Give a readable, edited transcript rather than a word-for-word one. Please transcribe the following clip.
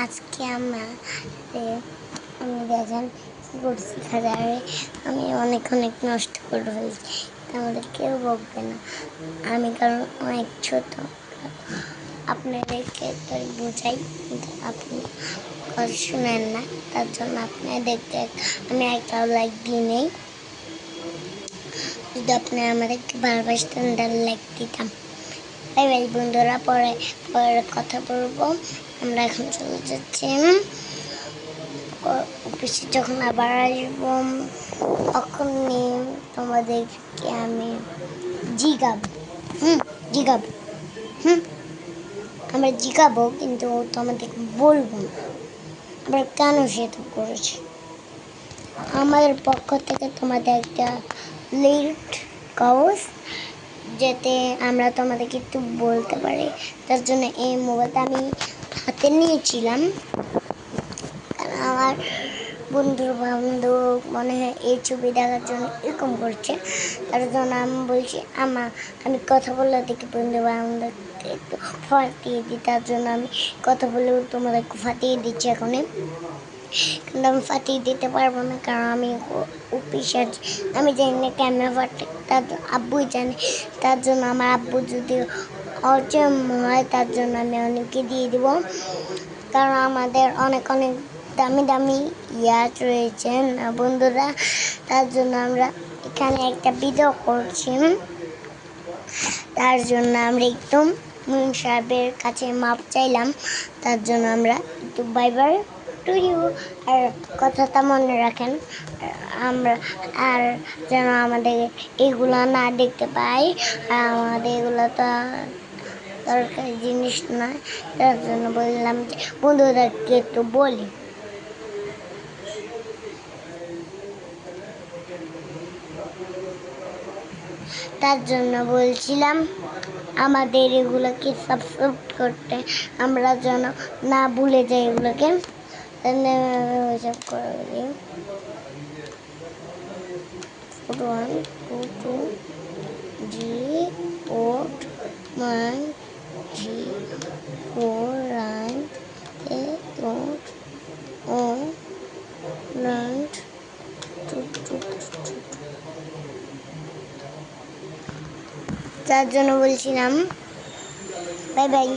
আজকে আমি দেখেন কী করছি খাজারে আমি অনেক নষ্ট করে ফেলছি, আমাদের কেউ বকবে না। আমি কারণ অনেক ছোট, আপনাদেরকে তো বোঝাই কিন্তু আপনি কথা শুনেন না, তার জন্য আপনাদেরকে আমি একটা লাইক দিই নেই। যদি আপনি আমাদেরকে ভালোবাসতেন তাহলে লাইক দিতাম। বাই বাই বন্ধুরা, পরে কথা বলবো। আমরা এখন চলে যাচ্ছি অফিসে, যখন আবার আসবো তখন তোমাদেরকে আমি জিগাবো। জিগাবো আমরা জিগাবো, কিন্তু তোমাদেরকে বলবো না আমরা কেন সেটা করেছি। আমাদের পক্ষ থেকে তোমাদের একটা লেট কাউস, যাতে আমরা তোমাদেরকে একটু বলতে পারি। তার জন্য এই মোবাইলটা আমি হাতে নিয়েছিলাম, কারণ আমার বন্ধুর বান্ধব মনে হয় এই ছবি দেখার জন্য এরকম করছে। তার জন্য আমি বলছি আমি কথা বললে দেখি বন্ধু বান্ধবকে একটু ফাটিয়ে দিই, তার জন্য আমি কথা বলেও তোমাদেরকে ফাটিয়ে দিচ্ছি এখনই। কিন্তু আমি ফাটিয়ে দিতে পারবো না, কারণ আমি অফিসে আমি জানি না ক্যামেরা ফাটে, তার আব্বুই জানে। তার জন্য আমার আব্বু যদি অচেম হয়, তার জন্য আমি অনেককে দিয়ে দিব, কারণ আমাদের অনেক দামি দামি ইয়াচ রয়েছে না বন্ধুরা। তার জন্য আমরা এখানে একটা ভিডিও করছি, তার জন্য আমরা একটু মুন সাহেবের কাছে মাপ চাইলাম। তার জন্য আমরা একটু বাই বাই টু ইউ, আর কথাটা মনে রাখেন আমরা, আর যেন আমাদের এগুলো না দেখতে পাই। আর আমাদের এগুলো তো দরকারি জিনিস নয়, তার জন্য বললাম যে বন্ধুদেরকে একটু বলি। তার জন্য বলছিলাম আমাদের এগুলোকে সাবস্ক্রাইব করতে, আমরা যেন না ভুলে যাই এগুলোকে। হিসাব করে 1 2 2 G 4 G 4 9 8 9 তার জন্য বলছিলাম বাই বাই।